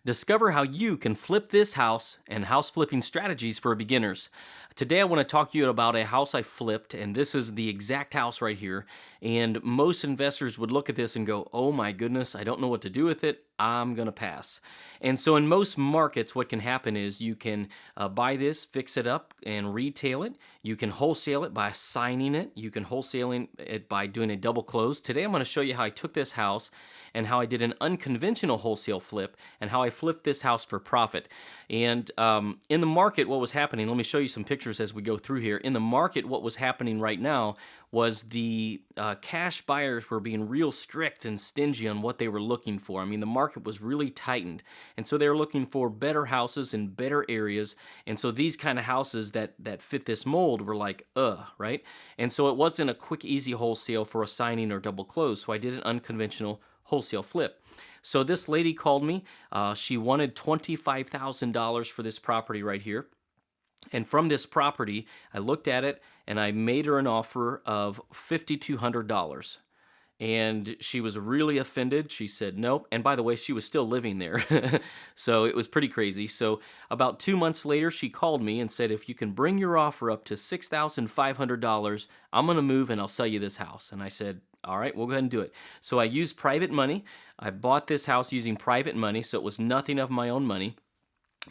Discover how you can flip this house and house flipping strategies for beginners. Today, I want to talk to you about a house I flipped, and this is the exact house right here. And most investors would look at this and go, "Oh my goodness, I don't know what to do with it. I'm going to pass." And so, in most markets, what can happen is you can buy this, fix it up, and retail it. You can wholesale it by signing it. You can wholesale it by doing a double close. Today, I'm going to show you how I took this house and how I did an unconventional wholesale flip and how I flipped this house for profit. And in the market, what was happening, let me show you some pictures as we go through here. In the market, what was happening right now was the cash buyers were being real strict and stingy on what they were looking for. I mean, the market was really tightened. And so they were looking for better houses in better areas. And so these kind of houses that fit this mold were like, right? And so it wasn't a quick, easy wholesale for a signing or double close. So I did an unconventional wholesale flip. So this lady called me. She wanted $25,000 for this property right here. And from this property, I looked at it and I made her an offer of $5,200. And she was really offended. She said nope. And by the way, she was still living there. So it was pretty crazy. So about 2 months later, she called me and said, "If you can bring your offer up to $6,500, I'm going to move and I'll sell you this house." And I said, "All right, we'll go ahead and do it." So I used private money. I bought this house using private money. So it was nothing of my own money.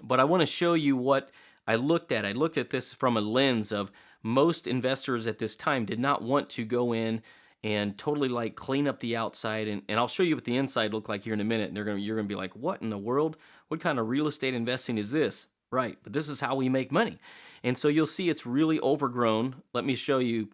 But I want to show you what I looked at. I looked at this from a lens of most investors at this time did not want to go in and totally like clean up the outside. And I'll show you what the inside looked like here in a minute. And you're gonna be like, "What in the world? What kind of real estate investing is this?" Right, but this is how we make money. And so you'll see it's really overgrown. Let me show you.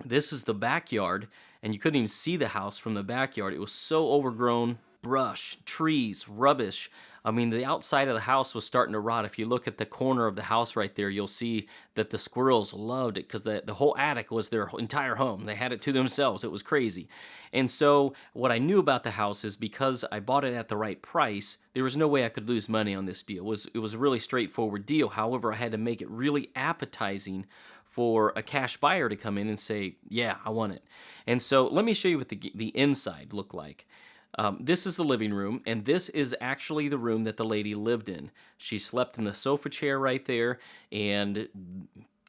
This is the backyard, and you couldn't even see the house from the backyard. It was so overgrown, brush, trees, rubbish. I mean, the outside of the house was starting to rot. If you look at the corner of the house right there, you'll see that the squirrels loved it because the whole attic was their entire home. They had it to themselves. It was crazy. And so what I knew about the house is because I bought it at the right price, there was no way I could lose money on this deal. It was a really straightforward deal. However, I had to make it really appetizing for a cash buyer to come in and say, "Yeah, I want it." And so let me show you what the inside looked like. This is the living room, and this is actually the room that the lady lived in. She slept in the sofa chair right there and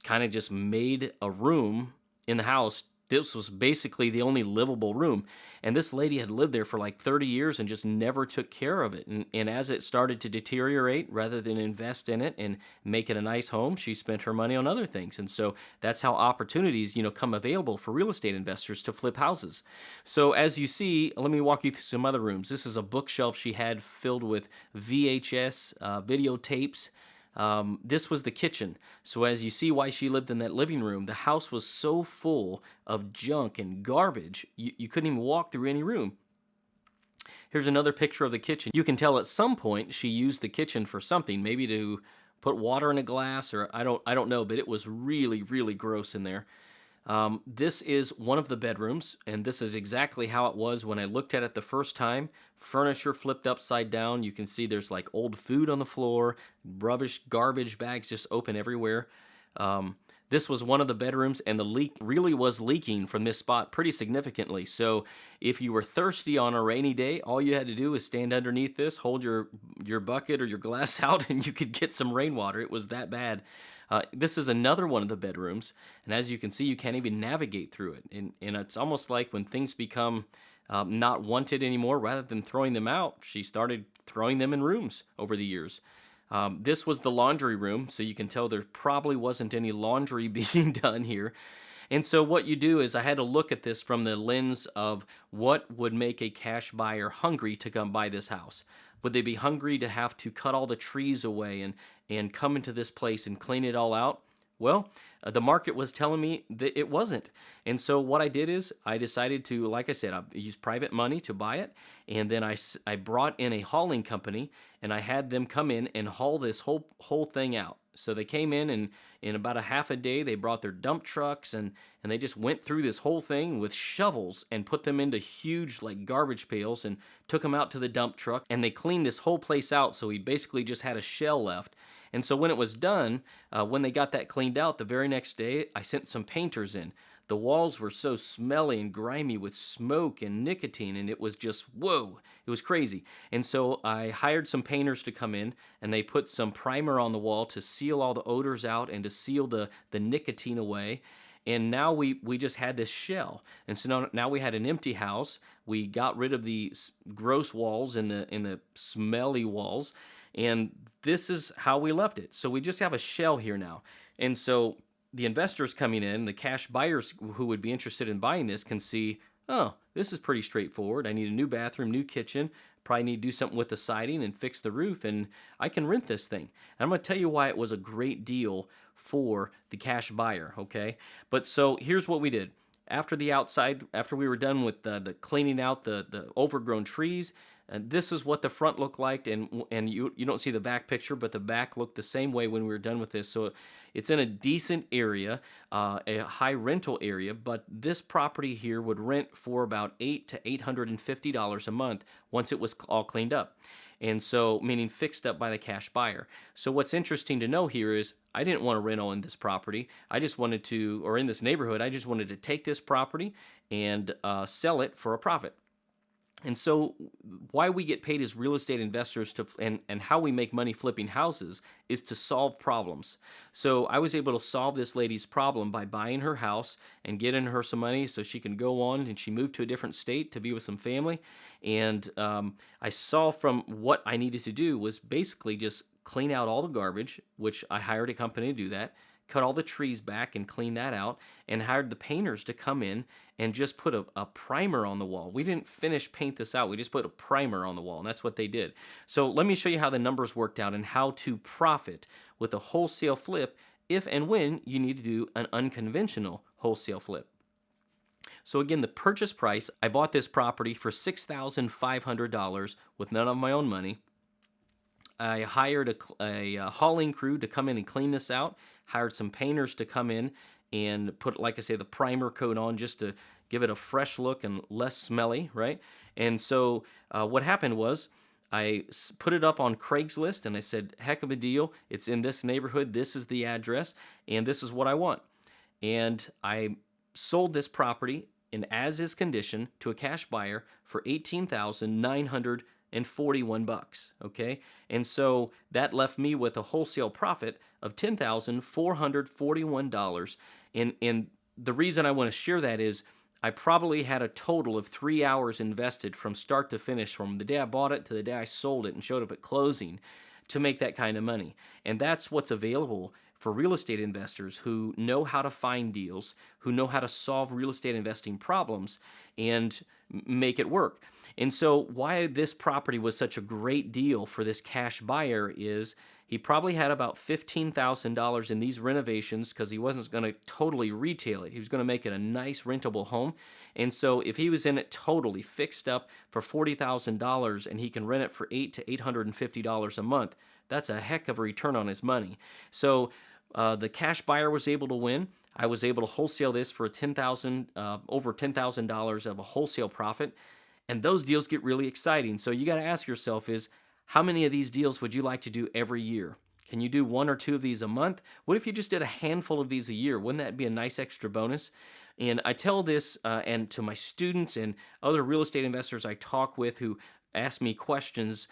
kind of just made a room in the house. This was basically the only livable room. And this lady had lived there for like 30 years and just never took care of it. And as it started to deteriorate, rather than invest in it and make it a nice home, she spent her money on other things. And so that's how opportunities, come available for real estate investors to flip houses. So as you see, let me walk you through some other rooms. This is a bookshelf she had filled with VHS videotapes. This was the kitchen. So as you see why she lived in that living room, the house was so full of junk and garbage, you couldn't even walk through any room. Here's another picture of the kitchen. You can tell at some point she used the kitchen for something, maybe to put water in a glass, or I don't know, but it was really, really gross in there. This is one of the bedrooms, and this is exactly how it was when I looked at it the first time. Furniture flipped upside down. You can see there's like old food on the floor, rubbish, garbage bags just open everywhere. This was one of the bedrooms, and the leak really was leaking from this spot pretty significantly. So if you were thirsty on a rainy day, all you had to do was stand underneath this, hold your bucket or your glass out, and you could get some rainwater. It was that bad. This is another one of the bedrooms, and as you can see, you can't even navigate through it. And it's almost like when things become not wanted anymore, rather than throwing them out, she started throwing them in rooms over the years. This was the laundry room, so you can tell there probably wasn't any laundry being done here. And so what you do is I had to look at this from the lens of what would make a cash buyer hungry to come buy this house. Would they be hungry to have to cut all the trees away and come into this place and clean it all out? Well, the market was telling me that it wasn't. And so what I did is I decided to, like I said, I used private money to buy it. And then I brought in a hauling company, and I had them come in and haul this whole thing out. So they came in, and in about a half a day, they brought their dump trucks, and they just went through this whole thing with shovels and put them into huge like garbage pails and took them out to the dump truck. And they cleaned this whole place out, so we basically just had a shell left. And so when it was done, when they got that cleaned out, the very next day, I sent some painters in. the walls were so smelly and grimy with smoke and nicotine, and it was just, whoa, it was crazy. And so I hired some painters to come in, and they put some primer on the wall to seal all the odors out and to seal the nicotine away. And now we just had this shell, and so now we had an empty house. We got rid of the gross walls and the smelly walls, and this is how we left it. So we just have a shell here now. And so the investors coming in, the cash buyers who would be interested in buying this, can see, oh, this is pretty straightforward. I need a new bathroom, new kitchen, probably need to do something with the siding and fix the roof, and I can rent this thing. And I'm going to tell you why it was a great deal for the cash buyer, okay? But so here's what we did. After the outside, after we were done with the cleaning out the overgrown trees, and this is what the front looked like, and you don't see the back picture, but the back looked the same way when we were done with this. So it's in a decent area, a high rental area, but this property here would rent for about $800 to $850 a month once it was all cleaned up. And so, meaning fixed up by the cash buyer. So what's interesting to know here is I didn't want to rent on this property. I just wanted to, or in this neighborhood, I just wanted to take this property and sell it for a profit. And so why we get paid as real estate investors and how we make money flipping houses is to solve problems. So I was able to solve this lady's problem by buying her house and getting her some money so she can go on, and she moved to a different state to be with some family. And I saw from what I needed to do was basically just clean out all the garbage, which I hired a company to do that, cut all the trees back and clean that out, and hired the painters to come in and just put a primer on the wall. We didn't finish paint this out. We just put a primer on the wall, and that's what they did. So let me show you how the numbers worked out and how to profit with a wholesale flip if and when you need to do an unconventional wholesale flip. So again, the purchase price, I bought this property for $6,500 with none of my own money. I hired a hauling crew to come in and clean this out, hired some painters to come in and put, like I say, the primer coat on just to give it a fresh look and less smelly, right? And so what happened was I put it up on Craigslist, and I said, heck of a deal. It's in this neighborhood. This is the address, and this is what I want. And I sold this property in as-is condition to a cash buyer for $18,941, okay? And so that left me with a wholesale profit of $10,441. And the reason I want to share that is I probably had a total of 3 hours invested from start to finish, from the day I bought it to the day I sold it and showed up at closing, to make that kind of money. And that's what's available for real estate investors who know how to find deals, who know how to solve real estate investing problems and make it work. And so why this property was such a great deal for this cash buyer is he probably had about $15,000 in these renovations because he wasn't going to totally retail it. He was going to make it a nice rentable home. And so if he was in it totally fixed up for $40,000 and he can rent it for $800 to $850 a month, that's a heck of a return on his money. So the cash buyer was able to win. I was able to wholesale this for over $10,000 of a wholesale profit. And those deals get really exciting. So you got to ask yourself is, how many of these deals would you like to do every year? Can you do 1 or 2 of these a month? What if you just did a handful of these a year? Wouldn't that be a nice extra bonus? And I tell this and to my students and other real estate investors I talk with who ask me questions,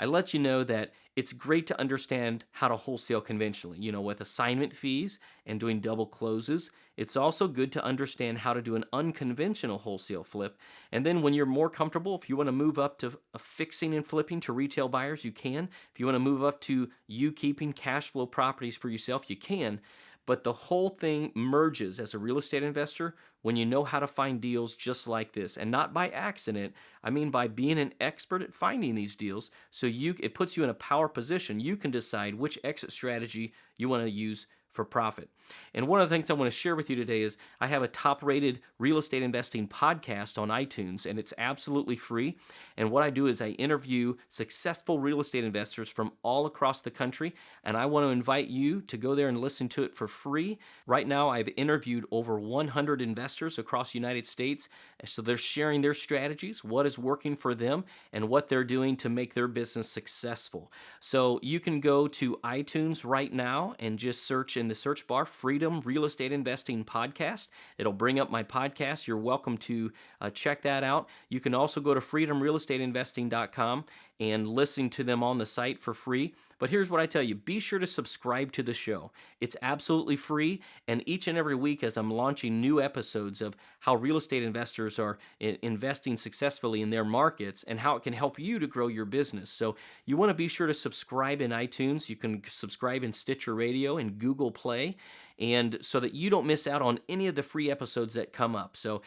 I let you know that it's great to understand how to wholesale conventionally, with assignment fees and doing double closes. It's also good to understand how to do an unconventional wholesale flip. And then when you're more comfortable, if you want to move up to fixing and flipping to retail buyers, you can. If you want to move up to you keeping cash flow properties for yourself, you can. But the whole thing merges as a real estate investor when you know how to find deals just like this. And not by accident, I mean by being an expert at finding these deals. So it puts you in a power position. You can decide which exit strategy you want to use for profit. And one of the things I want to share with you today is I have a top-rated real estate investing podcast on iTunes, and it's absolutely free. And what I do is I interview successful real estate investors from all across the country, and I want to invite you to go there and listen to it for free. Right now, I've interviewed over 100 investors across the United States, so they're sharing their strategies, what is working for them, and what they're doing to make their business successful. So you can go to iTunes right now and just search in the search bar Freedom Real Estate Investing Podcast. It'll bring up my podcast. You're welcome to check that out. You can also go to freedomrealestateinvesting.com and listen to them on the site for free. But here's what I tell you, be sure to subscribe to the show. It's absolutely free, and each and every week as I'm launching new episodes of how real estate investors are investing successfully in their markets and how it can help you to grow your business. So you want to be sure to subscribe in iTunes. You can subscribe in Stitcher Radio and Google Play, and so that you don't miss out on any of the free episodes that come up. So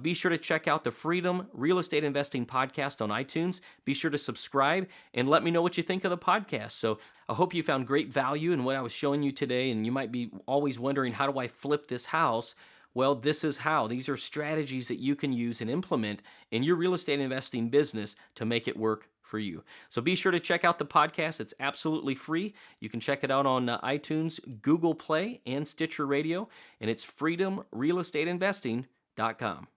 be sure to check out the Freedom Real Estate Investing Podcast on iTunes. Be sure to subscribe and let me know what you think of the podcast. So I hope you found great value in what I was showing you today, and you might be always wondering, how do I flip this house? Well, this is how. These are strategies that you can use and implement in your real estate investing business to make it work for you. So be sure to check out the podcast. It's absolutely free. You can check it out on iTunes, Google Play, and Stitcher Radio, and it's freedomrealestateinvesting.com.